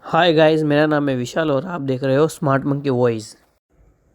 Hi guys, मेरा नाम है विशाल और आप देख रहे हो स्मार्ट मंकी वॉइस।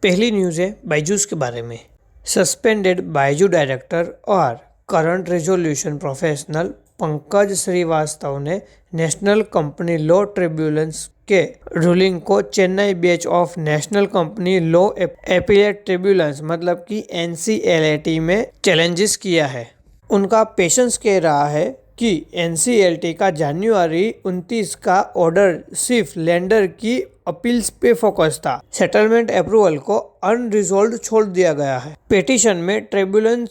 पहली न्यूज़ है बायजूस के बारे में। सस्पेंडेड बायजू डायरेक्टर और current resolution professional Pankaj Srivastava ने नेशनल कंपनी लॉ ट्रिब्यूनल्स के रूलिंग को Chennai bench of national company law appellate tribunals मतलब कि एनसीएलएटी में चैलेंजेस किया है। उनका पेशेंस कह रहा है कि एनसीएलटी का जनवरी 29 का ऑर्डर सिर्फ लेंडर की अपील्स पे फोकस था। सेटलमेंट अप्रूवल को अनरिजॉल्व छोड़ दिया गया है। पिटीशन में ट्रिब्यूनल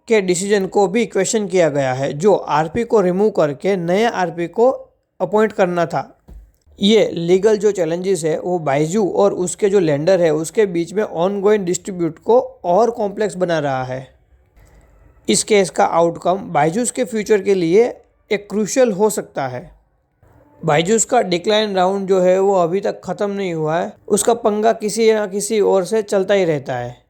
के डिसीजन को भी क्वेश्चन किया गया है, जो आरपी को रिमूव करके नए आरपी को अपॉइंट करना था। ये लीगल जो चैलेंजेस है वो बायजू और उसके जो लेंडर है उसके बीच में ऑनगोइंग डिस्ट्रीब्यूट को और कॉम्प्लेक्स बना रहा है। इस केस का आउटकम बायजूस के फ्यूचर के लिए एक क्रूशियल हो सकता है। बायजूस का डिक्लाइन राउंड जो है वो अभी तक ख़त्म नहीं हुआ है, उसका पंगा किसी न किसी ओर से चलता ही रहता है।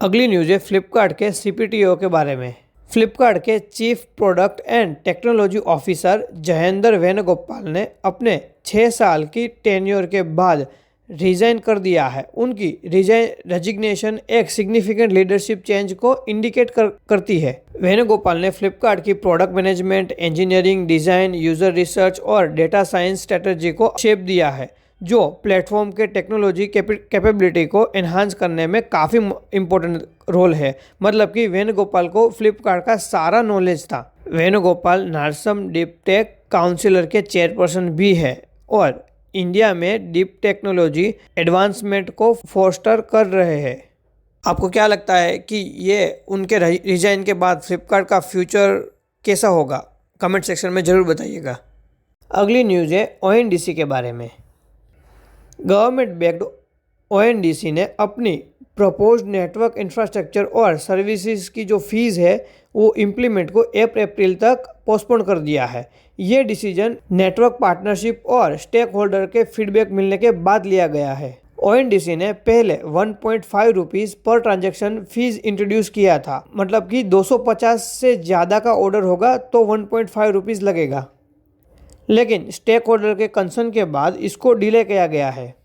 अगली न्यूज़ है फ्लिपकार्ट के सीपीटीओ के बारे में। फ्लिपकार्ट के chief product and technology officer Jayendra Venugopal ने अपने 6 साल की टेन्योर के बाद रिजाइन कर दिया है। उनकी रेजिग्नेशन एक सिग्निफिकेंट लीडरशिप चेंज को इंडिकेट करती है। वेणुगोपाल ने फ्लिपकार्ट की product management, engineering, design, user research और डेटा साइंस स्ट्रेटजी को शेप दिया है, जो प्लेटफॉर्म के टेक्नोलॉजी कैपेबिलिटी को एनहांस करने में काफ़ी इम्पोर्टेंट रोल है। मतलब कि वेणुगोपाल को फ्लिपकार्ट का सारा नॉलेज था। वेणुगोपाल नार्सम डीप टेक काउंसिलर के चेयरपर्सन भी है और इंडिया में डीप टेक्नोलॉजी एडवांसमेंट को फोस्टर कर रहे हैं। आपको क्या लगता है कि ये उनके रिजाइन के बाद फ्लिपकार्ट का फ्यूचर कैसा होगा? कमेंट सेक्शन में ज़रूर बताइएगा। अगली न्यूज़ है ओएनडीसी के बारे में। गवर्नमेंट बैक्ड ओएनडीसी ने अपनी प्रपोज्ड नेटवर्क इंफ्रास्ट्रक्चर और सर्विसेज की जो फीस है वो इम्प्लीमेंट को अप्रैल तक पोस्टपोन कर दिया है। ये डिसीजन नेटवर्क पार्टनरशिप और स्टेक होल्डर के फीडबैक मिलने के बाद लिया गया है। ओएनडीसी ने पहले 1.5 रुपीज़ पर ट्रांजैक्शन फीस इंट्रोड्यूस किया था। मतलब कि 250 से ज़्यादा का ऑर्डर होगा तो 1.5 रुपीज़ लगेगा, लेकिन स्टेक होल्डर के कंसर्न के बाद इसको डिले किया गया है।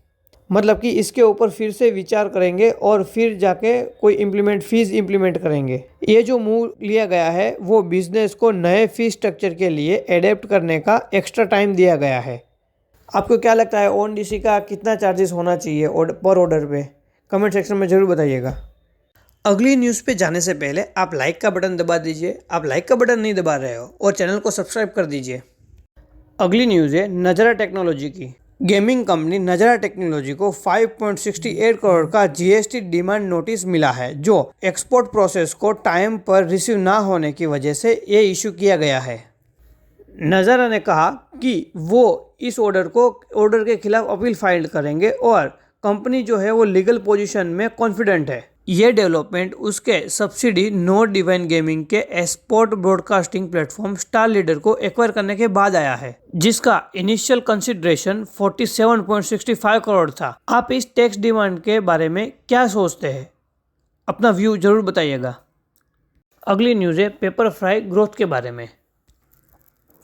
मतलब कि इसके ऊपर फिर से विचार करेंगे और फिर जाके कोई फीस इम्प्लीमेंट करेंगे। ये जो मूव लिया गया है वो बिजनेस को नए फीस स्ट्रक्चर के लिए एडेप्ट करने का एक्स्ट्रा टाइम दिया गया है। आपको क्या लगता है ओएनडीसी का कितना चार्जेस होना चाहिए पर ऑर्डर पे? कमेंट सेक्शन में ज़रूर बताइएगा। अगली न्यूज़ पे जाने से पहले आप लाइक का बटन दबा दीजिए। आप लाइक का बटन नहीं दबा रहे हो और चैनल को सब्सक्राइब कर दीजिए। अगली न्यूज़ है नज़ारा टेक्नोलॉजी की। गेमिंग कंपनी नज़ारा टेक्नोलॉजी को 5.68 करोड़ का जीएसटी डिमांड नोटिस मिला है, जो एक्सपोर्ट प्रोसेस को टाइम पर रिसीव ना होने की वजह से ये इशू किया गया है। नज़ारा ने कहा कि वो इस ऑर्डर के खिलाफ अपील फाइल करेंगे और कंपनी जो है वो लीगल पोजीशन में कॉन्फिडेंट है। ये डेवलपमेंट उसके सब्सिडी नोड डिवाइन गेमिंग के sport broadcasting platform star leader को एक्वायर करने के बाद आया है, जिसका इनिशियल कंसिडरेशन 47.65 करोड़ था। आप इस टैक्स डिमांड के बारे में क्या सोचते हैं? अपना व्यू जरूर बताइएगा। अगली न्यूज़ है पेपर फ्राई ग्रोथ के बारे में।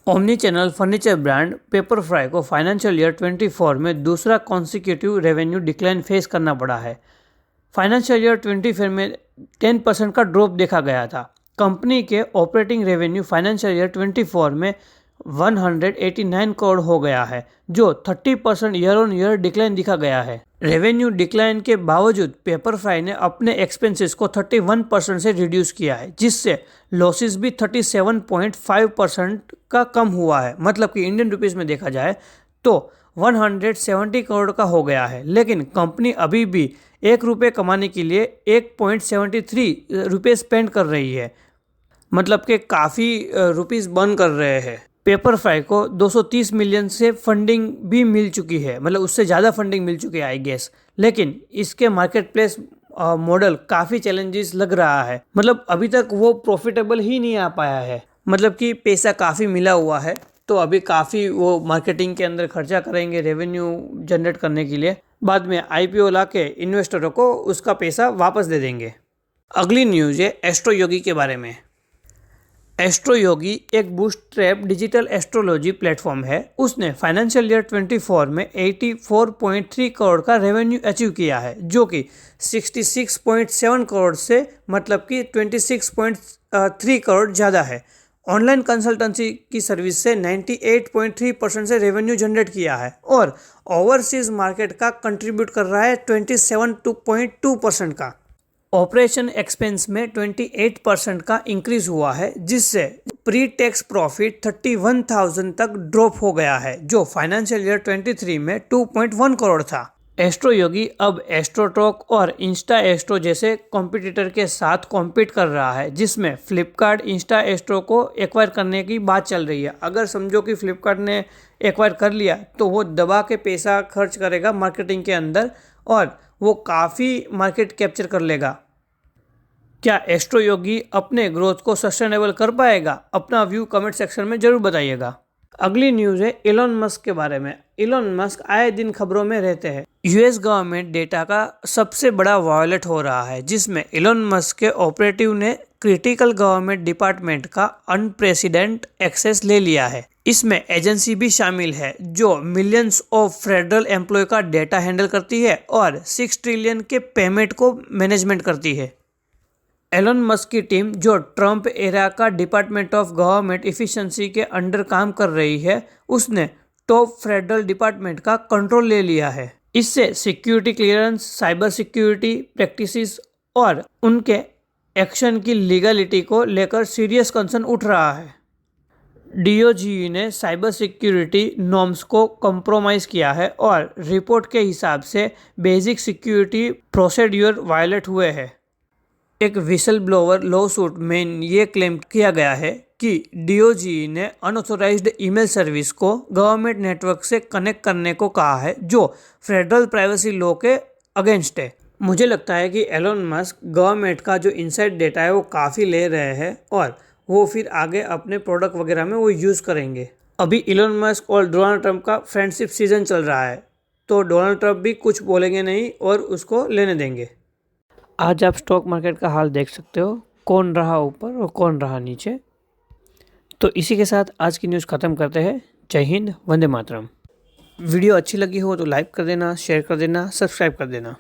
Omni channel furniture brand paper fry को फाइनेंशियल ईयर 24 में दूसरा कॉन्सिक्यूटिव रेवेन्यू डिक्लाइन फेस करना पड़ा है। फाइनेंशियल ईयर 24 में 10% का ड्रॉप देखा गया था। कंपनी के ऑपरेटिंग रेवेन्यू फाइनेंशियल ईयर 24 में 189 करोड़ हो गया है, जो 30% ईयर ऑन ईयर डिक्लाइन दिखा गया है। रेवेन्यू डिक्लाइन के बावजूद पेपर फ्राई ने अपने एक्सपेंसेस को 31% से रिड्यूस किया है, जिससे लॉसेस भी 37.5% का कम हुआ है। मतलब कि इंडियन रुपीज़ में देखा जाए तो 170 करोड़ का हो गया है, लेकिन कंपनी अभी भी ₹1 कमाने के लिए 1.73 रुपये स्पेंड कर रही है। मतलब कि काफ़ी रुपीस बर्न कर रहे हैं। पेपर फ्राई को 230 मिलियन से फंडिंग भी मिल चुकी है, मतलब उससे ज़्यादा फंडिंग मिल चुकी है आई गेस। लेकिन इसके मार्केट प्लेस मॉडल काफ़ी चैलेंजेस लग रहा है। मतलब अभी तक वो प्रॉफिटेबल ही नहीं आ पाया है। मतलब कि पैसा काफ़ी मिला हुआ है तो अभी काफ़ी वो मार्केटिंग के अंदर खर्चा करेंगे रेवेन्यू जनरेट करने के लिए। बाद में आईपीओ ला के इन्वेस्टरों को उसका पैसा वापस दे देंगे। अगली न्यूज़ है एस्ट्रो योगी के बारे में। एस्ट्रो योगी एक बूटस्ट्रैप डिजिटल एस्ट्रोलॉजी प्लेटफॉर्म है। उसने फाइनेंशियल ईयर 24 में 84.3 करोड़ का रेवेन्यू अचीव किया है, जो कि 66.7 करोड़ से मतलब कि 26.3 करोड़ ज़्यादा है। ऑनलाइन कंसल्टेंसी की सर्विस से 98.3% से रेवेन्यू जनरेट किया है और ओवरसीज मार्केट का कंट्रीब्यूट कर रहा है 27.2% का। ऑपरेशन एक्सपेंस में 28% का इंक्रीज हुआ है, जिससे प्री टैक्स प्रॉफिट 31,000 तक ड्रॉप हो गया है, जो फाइनेंशियल ईयर 23 में 2.1 करोड़ था। एस्ट्रो योगी अब एस्ट्रोटॉक और इंस्टा एस्ट्रो जैसे कॉम्पिटिटर के साथ कॉम्पीट कर रहा है, जिसमें फ्लिपकार्ट इंस्टा एस्ट्रो को एक्वायर करने की बात चल रही है। अगर समझो कि फ्लिपकार्ट ने एक्वायर कर लिया तो वो दबा के पैसा खर्च करेगा मार्केटिंग के अंदर और वो काफ़ी मार्केट कैप्चर कर लेगा। क्या एस्ट्रो योगी अपने ग्रोथ को सस्टेनेबल कर पाएगा? अपना व्यू कमेंट सेक्शन में जरूर बताइएगा। अगली न्यूज़ है इलॉन मस्क के बारे में। इलॉन मस्क आए दिन खबरों में रहते हैं। यूएस गवर्नमेंट डेटा का सबसे बड़ा वायलेट हो रहा है, जिसमें इलॉन मस्क के ऑपरेटिव ने क्रिटिकल गवर्नमेंट डिपार्टमेंट का अनप्रेसिडेंट एक्सेस ले लिया है। इसमें एजेंसी भी शामिल है जो मिलियंस ऑफ फेडरल एम्प्लॉय का डेटा हैंडल करती है और 6 ट्रिलियन के पेमेंट को मैनेजमेंट करती है। एलन मस्क की टीम, जो ट्रंप एरा का डिपार्टमेंट ऑफ गवर्नमेंट एफिशिएंसी के अंडर काम कर रही है, उसने टॉप फेडरल डिपार्टमेंट का कंट्रोल ले लिया है। इससे security clearance, cyber security practices और उनके एक्शन की लीगलिटी को लेकर सीरियस कंसर्न उठ रहा है। डीओजी ने साइबर सिक्योरिटी नॉर्म्स को कॉम्प्रोमाइज़ किया है और रिपोर्ट के हिसाब से बेसिक सिक्योरिटी प्रोसीड्यूर वायलेट हुए हैं। एक विसल ब्लोअर लॉ सूट में ये क्लेम किया गया है कि डीओजी ने अनऑथोराइज्ड ईमेल सर्विस को गवर्नमेंट नेटवर्क से कनेक्ट करने को कहा है, जो फेडरल प्राइवेसी लॉ के अगेंस्ट है। मुझे लगता है कि एलोन मस्क गवर्नमेंट का जो इनसाइड डेटा है वो काफ़ी ले रहे हैं और वो फिर आगे अपने प्रोडक्ट वगैरह में वो यूज़ करेंगे। अभी इलॉन मस्क और डोनाल्ड ट्रंप का फ्रेंडशिप सीजन चल रहा है, तो डोनाल्ड ट्रंप भी कुछ बोलेंगे नहीं और उसको लेने देंगे। आज आप स्टॉक मार्केट का हाल देख सकते हो, कौन रहा ऊपर और कौन रहा नीचे। तो इसी के साथ आज की न्यूज़ ख़त्म करते हैं। जय हिंद, वंदे मातरम। वीडियो अच्छी लगी हो तो लाइक कर देना, शेयर कर देना, सब्सक्राइब कर देना।